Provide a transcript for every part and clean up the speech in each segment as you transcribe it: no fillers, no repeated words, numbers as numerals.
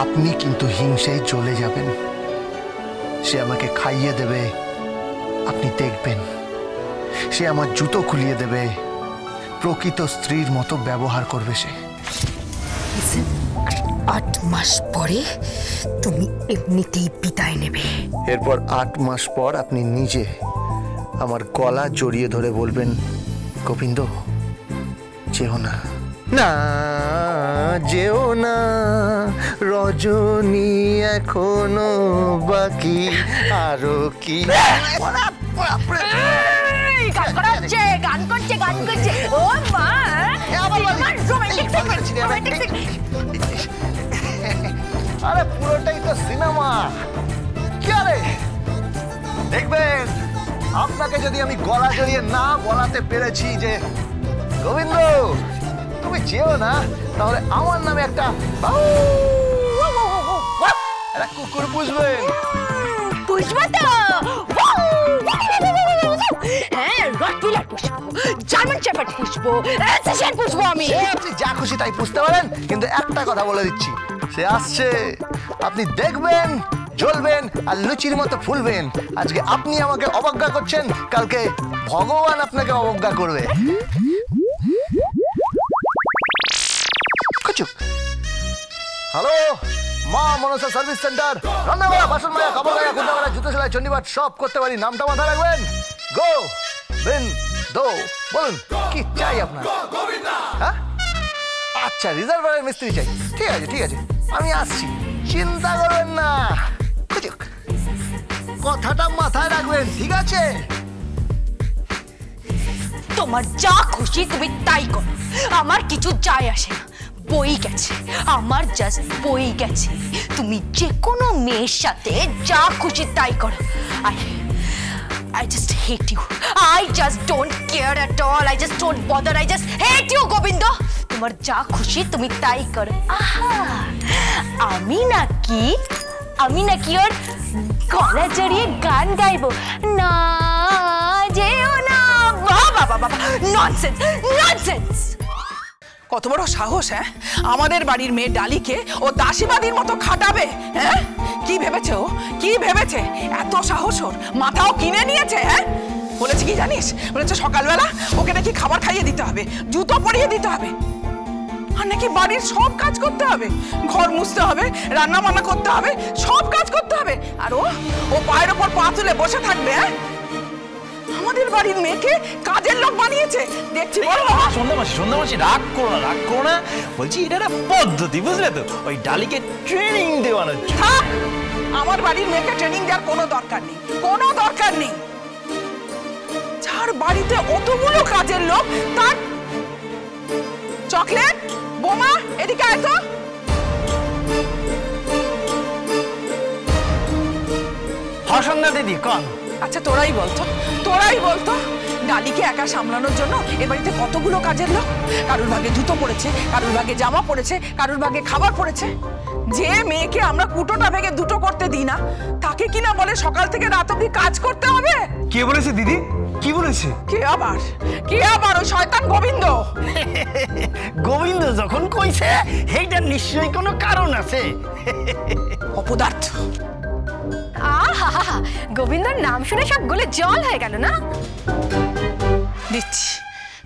আপনি কিন্তু হিংসায় জ্বলে যাবেন। সে আমাকে খাইয়ে দেবে, আপনি দেখবেন। সে আমার জুতো খুলিয়ে দেবে, প্রকৃত স্ত্রীর মতো ব্যবহার করবে সে। 8 মাস পরে তুমি এমনিতেই বিদায় নেবে। এরপর 8 মাস পর আপনি নিজে আমার গলা জড়িয়ে ধরে বলবেন, গোবিন্দ যেও না, না যেও না, রজনী এখনো বাকি, আরো কি। গান করছে ও মা, আরে পুরোটাই তো সিনেমা। কি আরে দেখবেন, আপনাকে যদি আমি গলা জড়িয়ে না বলাতে পেরেছি যে গোবিন্দ তুমি যেও না, তাহলে আমার নামে একটা কুকুর পুষবেন। পুষবো তো, হ্যাঁ, রটুলার পুষবো, জার্মান শেফার্ড পুষবো, অ্যাসেশন পুষবো আমি। আপনি যা খুশি তাই পুষতে পারেন, কিন্তু একটা কথা বলে দিচ্ছি, সে আসছে, আপনি দেখবেন, জ্বলবেন আর লুচির মতো ফুলবেন। আজকে আপনি আমাকে অবজ্ঞা করছেন, কালকে ভগবান আপনাকে অবজ্ঞা করবে। হ্যালো, মা মনসা সার্ভিস সেন্টার। রান্না করা, বাসন মাজা, কাপড় কাচা, খুঁটা মারা, জুতো সেলাই, চণ্ডীপাঠ সব করতে পারি। নামটা মাথায় রাখবেন, গোবিন্দ। বলুন কি চাই আপনার? হ্যাঁ, আচ্ছা, রিজার্ভারের মিস্ত্রি চাই। ঠিক আছে ঠিক আছে, আমি আসছি, চিন্তা করবেন না। কথাটা মাথায় রাখবেন, ঠিক আছে? তোমার যা খুশি তুমি তাই করো, আমার কিছু যায় আসে না। বই গেছে, আমার জাস্ট বই গেছে। তুমি যে কোনো মেয়ের সাথে যা খুশি তাই করো। I just hate you. I just don't care at all. I just don't bother. I just hate you, Govinda. তোমার যা খুশি তুমি তাই করো। আহা, আমি নাকি ওর গলা জড়িয়ে গান গাইবো? না যেও না। বাবা, ননসেন্স, ননসেন্স। কত বড় সাহস! হ্যাঁ, আমাদের বাড়ির মেয়ে ডালিকে ও দাসীবাদীর মতো খাটাবে? হ্যাঁ, কি ভেবেছে ও? কি ভেবেছে? এত সাহস ওর? মাথাও কিনে নিয়েছে। হ্যাঁ, বলেছে কি জানিস? বলেছে সকালবেলা ওকে নাকি খাবার খাইয়ে দিতে হবে, জুতো পরিয়ে দিতে হবে, আর নাকি বাড়ির সব কাজ করতে হবে, ঘর মুছতে হবে, রান্না বান্না করতে হবে, সব কাজ করতে হবে। আর ও পায়ের ওপর পা তুলে বসে থাকবে? হ্যাঁ, আমাদের বাড়ির মেয়েকে কাজের লোক বানিয়েছে। দেখছি সন্ধ্যা মাসি রাগ করো না, বলছি এটা একটা পদ্ধতি, বুঝলে তো, ওই ডালিকে ট্রেনিং দেওয়ানোর। থাক, আমার বাড়ির মেয়েকে ট্রেনিং দেওয়ার কোনো দরকার নেই। যার বাড়িতে অতগুলো কাজের লোক, তার চকলেট। বোমা, এদিকে আয় তো। সন্ধ্যা দিদি কন। আচ্ছা, তোরাই বলতো ডালিকে একা সামলানোর জন্য এ বাড়িতে কতগুলো কাজের লোক। কারুর ভাগে জুতো পড়েছে, কারুর ভাগে জামা পড়েছে, কারুর ভাগে খাবার পড়েছে। যে মেয়েকে আমরা কুটোটা ভেঙে দুটো করতে দিই না, তাকে কিনা বলে সকাল থেকে রাত অবধি কাজ করতে হবে। কে বলেছে দিদি? কি বলেছে? কে আবার? ওই শয়তান গোবিন্দ। গোবিন্দ যখন কইছে, এইটা নিশ্চয়ই কোনো কারণ আছে। অপদার্থ। আহা, গোবিন্দর নাম শুনে সব গলে জল হয়ে গেল না?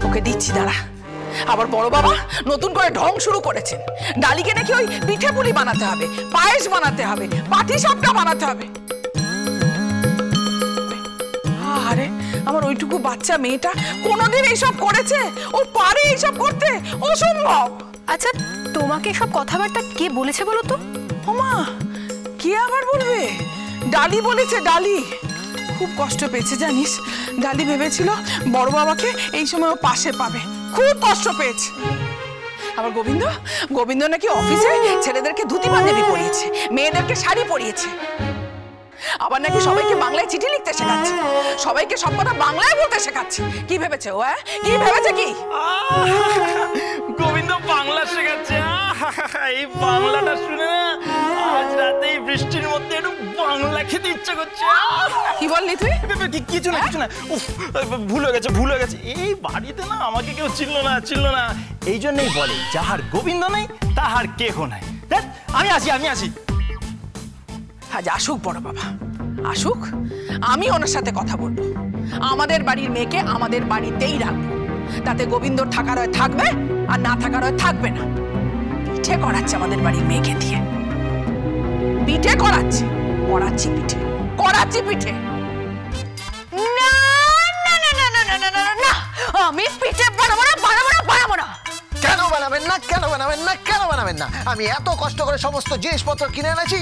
ওকে দিচ্ছি, দাঁড়া। আবার বড় বাবা নতুন করে ঢং শুরু করেছেন। ডালিকে নাকি ওই পিঠে পুলি বানাতে হবে, পায়েস বানাতে হবে, পাটিসাপটা বানাতে হবে। আরে আমার ওইটুকু বাচ্চা মেয়েটা কোনোদিন এইসব করেছে? ও পারে এইসব করতে? অসম্ভব। আচ্ছা, তোমাকে সব কথাবার্তা কে বলেছে বলো তো? ওমা, কে আবার বলবে? ডালি বলেছে। ডালি খুব কষ্ট পেয়েছে জানিস। ডালি ভেবেছিল বড় বাবাকে এই সময় ও পাশে পাবে, খুব কষ্ট পেয়েছে। আবার গোবিন্দ নাকি অফিসে ছেলেদেরকে ধুতি পাঞ্জাবি পরিয়েছে, মেয়েদেরকে শাড়ি পরিয়েছে। আবার নাকি সবাইকে বাংলায় চিঠি লিখতে শেখাচ্ছে, সবাইকে সব কথা বাংলায় বলতে শেখাচ্ছে। কি ভেবেছে ও? কি ভেবেছে? কি গোবিন্দ বাংলা শেখাচ্ছে? এই বাংলাটা শুনে না আজ রাতে বৃষ্টির মধ্যে একটু বাংলা খেতে ইচ্ছা করছে। কি বললি তুই? কিছু না। উফ, ভুল হয়ে গেছে। এই বাড়িতে না আমাকে কেউ চিনল না। এই জন্যই বলে, যাহার গোবিন্দ নেই তাহার কেহ নাই। ধ্যাৎ, আমি আসি। আজ আসুক বড় বাবা, আসুক, আমি ওনার সাথে কথা বলবো। আমাদের বাড়ির মেয়েকে আমাদের বাড়িতেই রাখবো, তাতে গোবিন্দর থাকার হয় থাকবে আর না থাকার হয় থাকবে না। পিঠে করাচ্ছে আমাদের বাড়ির মেয়েকে দিয়ে, পিঠে করাচ্ছি পিঠে। না না না না না না না না, আমি পিঠে বানাবো না। কেন বানাবেন না? আমি এত কষ্ট করে সমস্ত জিনিসপত্র কিনে এনেছি।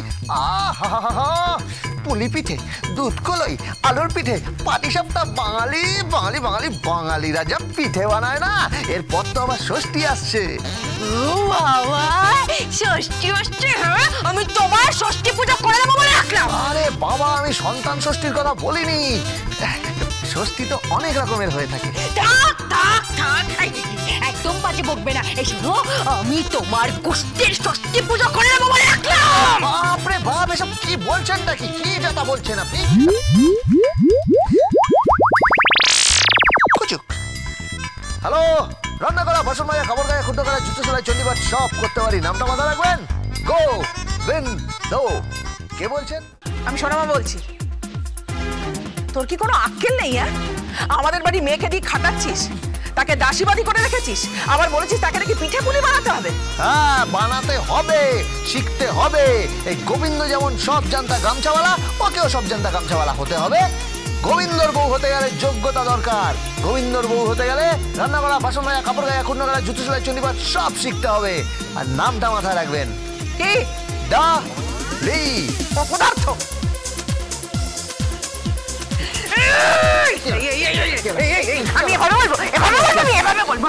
পুলি পিঠে, দুধ কলাই, আলুর পিঠে, পাটিসাপটা, বাঙালিরা যা পিঠে বানায় না, এরপর তো আবার ষষ্ঠী আসছে। বাবা, ষষ্ঠী আসছে? হ্যাঁ, আমি তোমার ষষ্ঠী পুজো করে দেবো বলে রাখলাম। আরে বাবা, আমি সন্তান ষষ্ঠীর কথা বলিনি। ষষ্ঠী তো অনেক রকমের হয়ে থাকে। একদম বাজে বকবে না। এই শোনো, আমি তোমার গোষ্ঠীর ষষ্ঠী পুজো করে দেবো বলে রাখলাম। বাপরে বাপ, এসব কি বলছেন নাকি? কি যাতা বলছেন আপনি? হ্যালো, রান্না করা, বাসন মাজা, কাপড় গায়ে, খুদ্দ করা, জুতো সেলাই, চণ্ডীপাঠ সব করতে পারি। নামটা মাথায় রাখবেন, গোবিন্দ। কে বলছেন? আমি সোনামা বলছি। তোর কি কোনো আক্কেল নেই? আমাদের বাড়ি মেয়েকে দিয়ে খাটাচ্ছিস, তাকে দাসীবাদী করে রেখেছিস, আবার বলেছিস তাকে নাকি পিঠে পুলি বানাতে হবে। হ্যাঁ, বানাতে হবে, শিখতে হবে। এই গোবিন্দ যেমন সব জানতা গামছাওয়ালা, ওকেও সব জানতা গামছাওয়ালা হতে হবে। গোবিন্দর বউ হতে গেলে যোগ্যতা দরকার। গোবিন্দর বউ হতে গেলে রান্না করা, বাসন মাজা, কাপড় গায়ে, খুন্ড করা, জুতো সেলাই, চণ্ডীপাঠ সব শিখতে হবে। আর নামটা মাথায় রাখবেন, কি? ডালি। অপদার্থ। আমি এভাবে বলবো।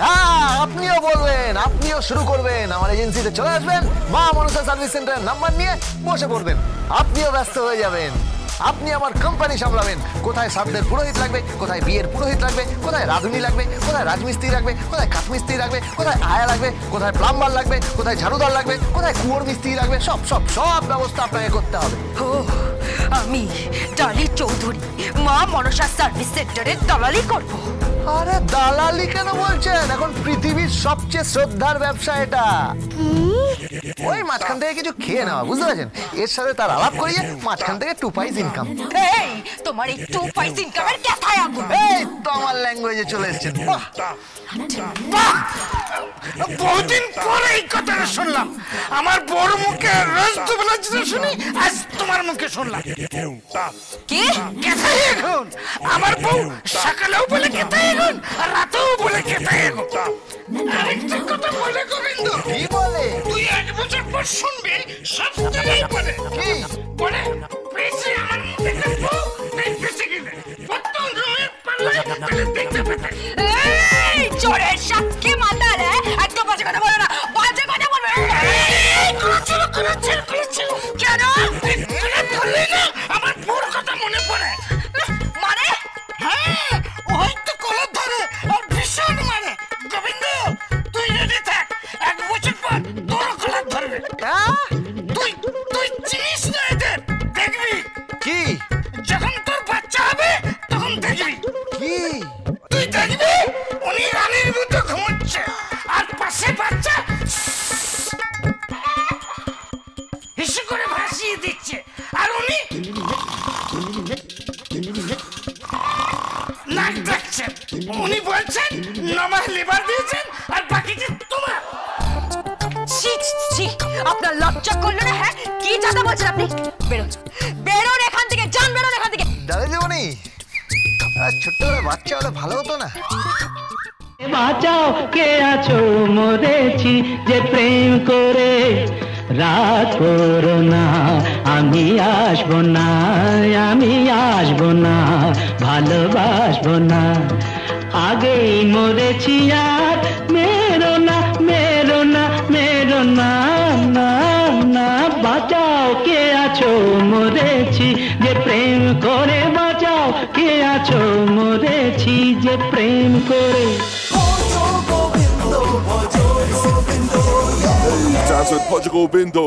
হ্যাঁ, আপনিও বলবেন, আপনিও শুরু করবেন। আমার এজেন্সিতে চলে আসবেন, মা মনসা সার্ভিস সেন্টারের নাম্বার নিয়ে বসে পড়বেন। আপনিও ব্যস্ত হয়ে যাবেন। আপনি আমার কোম্পানি সামলাবেন। কোথায় শ্রাদ্ধের পুরোহিত লাগবে, কোথায় বিয়ের পুরোহিত লাগবে, কোথায় রাঁধুনি লাগবে, কোথায় রাজমিস্ত্রি লাগবে, কোথায় কাঠমিস্ত্রি লাগবে, কোথায় আয়া লাগবে, কোথায় প্লাম্বার লাগবে, কোথায় ঝাড়ুদার লাগবে, কোথায় কুয়োর মিস্ত্রি লাগবে, সব ব্যবস্থা আপনাকে করতে হবে। ও, আমি ডালি চৌধুরী মা মনসা সার্ভিস সেন্টারের দালালি করবো। আরে দালালি কেন বলছেন? এখন পৃথিবীর সবচেয়ে শ্রদ্ধার ব্যবসা এটা। ওই মাঝখান থেকে কিছু খেয়ে নেওয়া, বুঝতে পারছেন? এর সাথে তার আলাপ করিয়ে মাঝখান থেকে 2 পয়সা ইনকাম। এই, তোমার এই 2 পয়সা ইনকামের কথাই আগুন। এই তো আমার ল্যাঙ্গুয়েজে চলে এসেছেন। বহুদিন পরে এই কথাটা শুনলাম। আমার বড় মুখে রসদুবলা শুনি, আজ তোমার মুখে শুনলাম। কি কেথাই এখন? আমার বউ সকালেও বলে কেথাই এখন, আর রাতেও বলে কেথাই এখন। আরেকটা কথা বলে গোবিন্দ। কি বলে? তুই 1 বছর পর শুনবি, সব জায়গায় বলে। কি বলে? পেয়েছি আমার মুখে দেখবো, এই পেয়েছি কিনে প্রথম রুমের পাল্লায় তাহলে দেখতে পেতে। এই চোরের সাক্ষী মাতা রে, একদম বাজে কথা বলো না, বাজে কথা বলবে। করেছিল কেন? ধরলি না, আমার বউর কথা মনে পড়ে। মানে? হ্যাঁ, ওই তো কলার ধরে আর ভীষণ মানে। গোবিন্দ, তুই রেডি থাক, 1 বছর পর তোর কলার ধরবে। তুই চিনিস না এদের, দেখবি। কি? যখন তোর বাচ্চা হবে তখন দেখবি। কি? তুই দেখবি উনি রানীর মতো ঘুমোচ্ছে, আর পাশে বাচ্চা হিসু করে ভাসিয়ে দিচ্ছে, আর উনি নাক ডাকছেন। উনি বলছেন নমঃ লিভার দিয়েছেন, আর বাকিটা তোমার। আপনার লজ্জা করলো না? হ্যাঁ, কি জাদা বলছেন আপনি? বেরোন এখান থেকে, যান, বেরোন এখান থেকে। দাদা জীবনী, ছোট্ট করে বাচ্চা হলে ভালো হতো না? বাঁচাও, কে আছো? মরেছি যে প্রেম করে। রাগ করো না, আমি আসবো না, ভালোবাসবো না। আগেই মরেছি, আর মেরো না, না। বাঁচাও, কে আছো? মরেছি যে প্রেম করে। বাঁচাও, কে আছো? মরেছি যে প্রেম করে। Dance with Portugal Bindo.